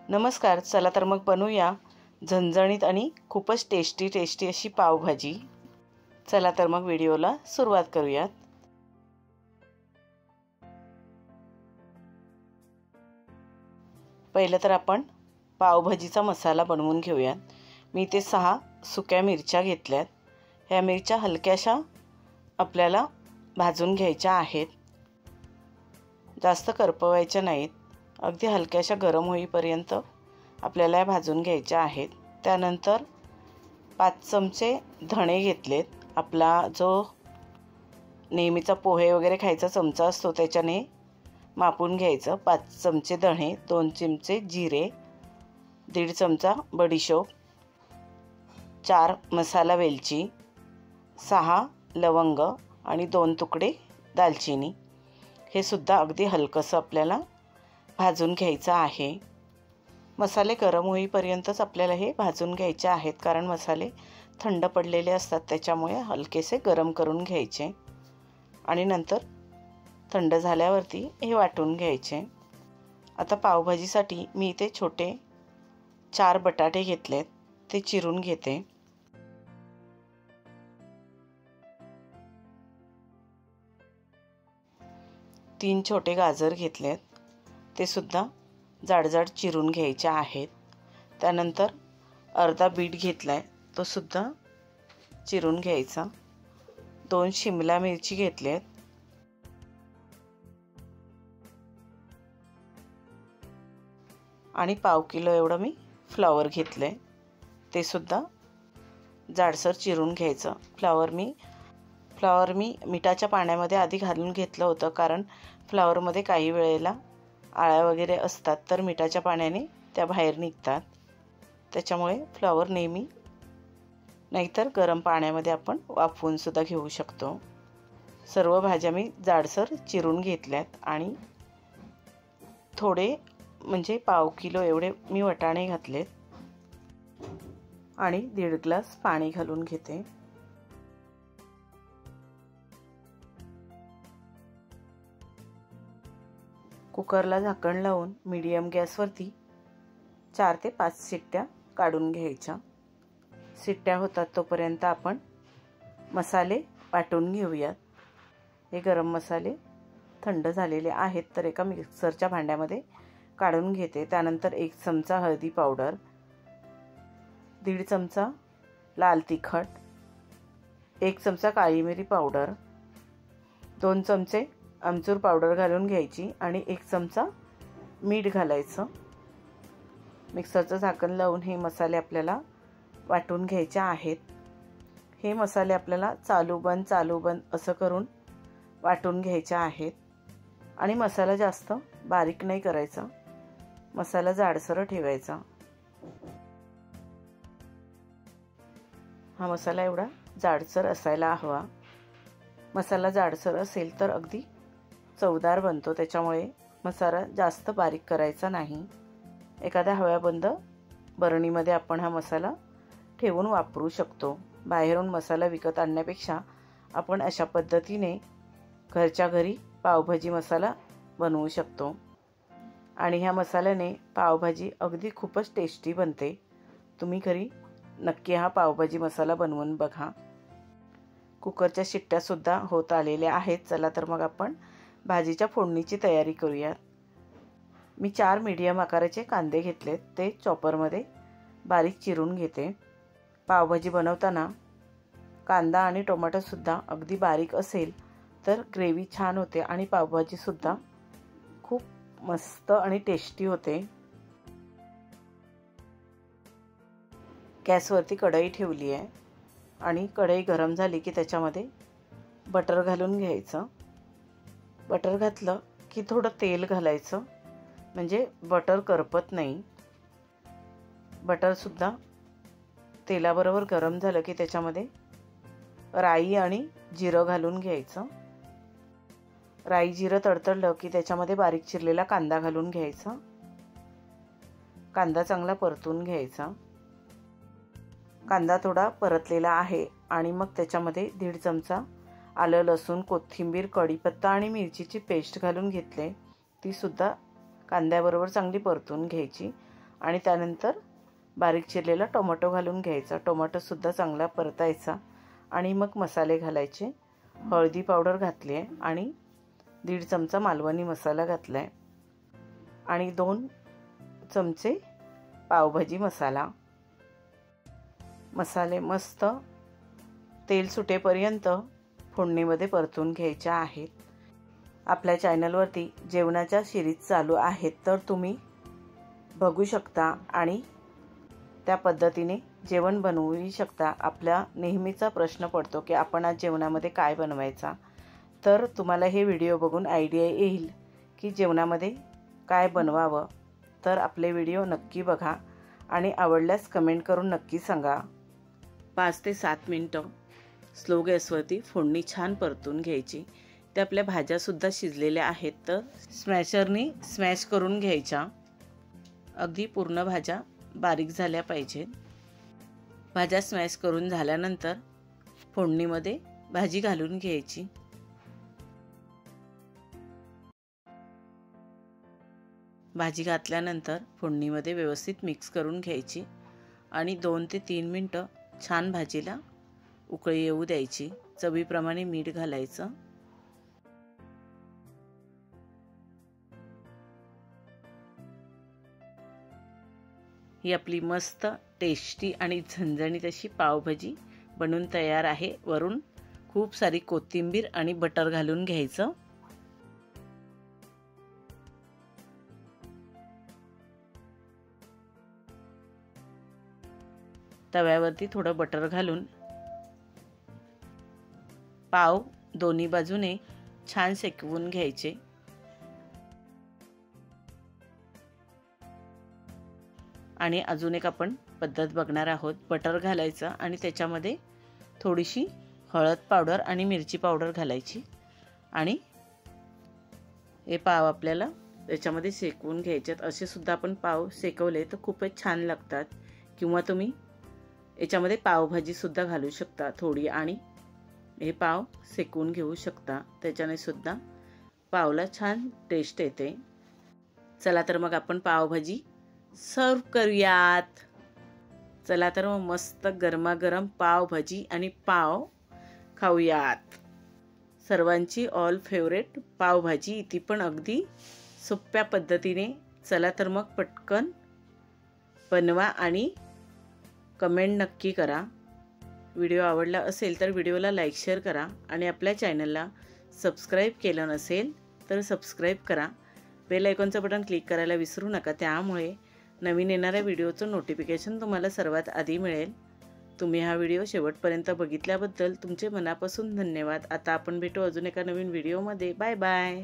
नमस्कार, चला तर मग बनवूया झणझणीत आणि खूपच टेस्टी अशी पावभाजी। चला तर मग व्हिडिओला सुरुवात करूयात। पहिलं तर आपण पावभाजीचा मसाला बनवून घेऊयात। मी ते 6 सुक्या मिरच्या घेतल्यात। ह्या मिरच्या हलक्याशा आपल्याला भाजून घ्यायच्या आहेत, जास्त करपवायच्या नाहीत। अगदी हलक्याशा गरम होईपर्यंत आपल्याला भाजून घ्यायच्या आहेत। त्यानंतर 5 चमचे धणे घेतलेत। आपला जो नेहमीचा पोहे वगैरे खायचा चमचा असतो त्याच्याने मापून घ्यायचं। 5 चमचे धणे, 2 चमचे जिरे, 1.5 चमचा बडीशोप, 4 मसाला वेलची, 6 लवंग आणि 2 तुकडे दालचिनी। हे सुद्धा अगदी हलकंसं आपल्याला भाजून घ्यायचं आहे। मसाले गरम होईपर्यंतच आपल्याला हे भाजून घ्यायचे आहेत, कारण मसाले थंड पडलेले असतात, त्याच्यामुळे हलकेसे गरम करून घ्यायचे आणि नंतर थंड झाल्यावरती हे वाटून घ्यायचे। आता पावभाजीसाठी मी इथे छोटे 4 बटाटे घेतलेत, ते चिरून घेते। तीन छोटे गाजर घेतलेत, ते सुद्धा जाडजाड चिरून घ्यायचे आहेत। त्यानंतर अर्धा बीट घेतलाय, तो सुद्धा चिरून घ्यायचा। 2 शिमला मिरची घेतलेत आणि पाव किलो एवढं मी फ्लॉवर घेतले, ते सुद्धा जाडसर चिरून घ्यायचं। फ्लॉवर मी मिठाच्या पाण्यामध्ये आधी घालून घेतलं होतं, कारण फ्लॉवरमध्ये काही वेळेला आळ्या वगैरे असतात, तर मिठाच्या पाण्याने त्या बाहेर निघतात। त्याच्यामुळे फ्लॉवर नेहमी, नाहीतर गरम पाण्यामध्ये आपण वाफवून सुद्धा घेऊ शकतो। सर्व भाज्या मी जाडसर चिरून घेतल्यात आणि थोडे म्हणजे पाव किलो एवढे मी वाटाणे घातलेत आणि 1.5 ग्लास पाणी घालून घेते। कुकरला झाकण लावून मीडियम गॅसवरती 4 ते 5 शिट्ट्या काढून घ्यायच्या। शिट्ट्या होतात तोपर्यंत आपण मसाले वाटून घेऊयात। हे गरम मसाले थंड झालेले आहेत, तर एका मिक्सरच्या भांड्यामध्ये काढून घेते। त्यानंतर 1 चमचा हळदी पावडर, 1.5 चमचा लाल तिखट, 1 चमचा काळी मिरी पावडर, 2 चमचे आमचूर पावडर घालून घ्यायची आणि 1 चमचा मीठ घालायचं। मिक्सरचं झाकण लावून हे मसाले आपल्याला वाटून घ्यायचे आहेत। हे मसाले आपल्याला चालू बंद असं करून वाटून घ्यायचे आहेत आणि मसाला जास्त बारीक नाही करायचा, मसाला जाडसर ठेवायचा। हा मसाला एवढा जाडसर असायला हवा। मसाला जाडसर असेल तर अगदी चवदार बनतो, त्याच्यामुळे मसाला जास्त बारीक करायचा नाही। एखाद्या हवाबंद बरणीमध्ये आपण हा मसाला ठेवून वापरू शकतो। बाहेरून मसाला विकत आणण्यापेक्षा आपण अशा पद्धतीने घरच्या घरी पावभाजी मसाला बनवू शकतो आणि ह्या मसाल्याने पावभाजी अगदी खूपच टेस्टी बनते। तुम्ही घरी नक्की हा पावभाजी मसाला बनवून बघा। कुकरच्या शिट्ट्या सुद्धा होत आलेल्या आहेत। चला तर मग आपण भाजीच्या फोडणीची तयारी करूयात। मी 4 मीडियम आकाराचे कांदे घेतलेत, ते चॉपरमध्ये बारीक चिरून घेते। पावभाजी बनवताना कांदा आणि टोमॅटो सुद्धा अगदी बारीक असेल तर ग्रेव्ही छान होते आणि पावभाजी सुद्धा खूप मस्त आणि टेस्टी होते। गॅसवरती कढई ठेवली आहे आणि कढई गरम झाली की त्याच्यामध्ये बटर घालून घ्यायचं। बटर घातलं की थोडं तेल घालायचं, म्हणजे बटर करपत नाही। बटर सुद्धा तेलाबरोबर गरम झालं की त्याच्यामध्ये राई आणि जिरं घालून घ्यायचं। राई जिरं तडतडलं की त्याच्यामध्ये बारीक चिरलेला कांदा घालून घ्यायचा। कांदा चांगला परतून घ्यायचा। कांदा थोडा परतलेला आहे आणि मग त्याच्यामध्ये 1.5 चमचा आलं, लसूण, कोथिंबीर, कढीपत्ता आणि मिरचीची पेस्ट घालून घेतले। ती सुद्धा कांद्याबरोबर चांगली परतून घ्यायची आणि त्यानंतर बारीक चिरलेला टोमॅटो घालून घ्यायचा। टोमॅटोसुद्धा चांगला परतायचा आणि मग मसाले घालायचे। हळदी पावडर घातली आहे आणि 1.5 चमचा मालवणी मसाला घातला आहे आणि 2 चमचे पावभाजी मसाला। मसाले मस्त तेल सुटेपर्यंत फोडणीमध्ये परतून घ्यायचे आहेत। आपल्या चॅनलवरती जेवणाच्या सिरीज चालू आहेत, तर तुम्ही बघू शकता आणि त्या पद्धतीने जेवण बनवू शकता। आपला नेहमीचा प्रश्न पडतो की आपण आज जेवणामध्ये काय बनवायचा, तर तुम्हाला हे व्हिडिओ बघून आयडिया येईल की जेवणामध्ये काय बनवावं। तर आपले व्हिडिओ नक्की बघा आणि आवडल्यास कमेंट करून नक्की सांगा। 5 ते 7 मिनिटं स्लो गॅसवरती फोडणी छान परतून घ्यायची। त्या आपल्या भाज्यासुद्धा शिजलेल्या आहेत, तर स्मॅशरनी स्मॅश करून घ्यायच्या। अगदी पूर्ण भाज्या बारीक झाल्या पाहिजेत। भाज्या स्मॅश करून झाल्यानंतर फोडणीमध्ये भाजी घालून घ्यायची। भाजी घातल्यानंतर फोडणीमध्ये व्यवस्थित मिक्स करून घ्यायची आणि 2 ते 3 मिनिटं छान भाजीला उकळी येऊ द्यायची। चवीप्रमाणे मीठ घालायचं। ही आपली मस्त टेस्टी आणि झणझणीत अशी पावभाजी बनून तयार आहे। वरून खूप सारी कोथिंबीर आणि बटर घालून घ्यायचं। तव्यावरती थोडं बटर घालून पाव दोन्ही बाजूने छान शेकवून घ्यायचे। आणि अजून एक आपण पद्धत बघणार आहोत। बटर घालायचं आणि त्याच्यामध्ये थोडीशी हळद पावडर आणि मिरची पावडर घालायची आणि हे पाव आपल्याला त्याच्यामध्ये शेकवून घ्यायचेत। असे सुद्धा आपण पाव शेकवले तर खूपच छान लागतात, किंवा तुम्ही याच्यामध्ये पावभाजी सुद्धा घालू शकता थोडी आणि हे पाव शेकवून घेऊ शकता। त्याच्याने सुद्धा पावला छान टेस्ट येते। चला तर मग आपण पावभाजी सर्व करूयात। चला तर मग मस्त गरमागरम पावभाजी आणि पाव खाऊयात। सर्वांची ऑल फेवरेट पावभाजी, ती पण अगदी सोप्या पद्धतीने। चला तर मग पटकन बनवा आणि कमेंट नक्की करा। व्हिडिओ आवडला असेल तर व्हिडिओला लाईक शेअर करा आणि आपल्या चॅनलला सबस्क्राईब केलं नसेल तर सबस्क्राईब करा। बेल आयकॉनचं बटन क्लिक करायला विसरू नका, त्यामुळे नवीन येणाऱ्या व्हिडिओचं नोटिफिकेशन तुम्हाला सर्वात आधी मिळेल। तुम्ही हा व्हिडिओ शेवटपर्यंत बघितल्याबद्दल तुमचे मनापासून धन्यवाद। आता आपण भेटू अजून एका नवीन व्हिडिओमध्ये। Bye bye.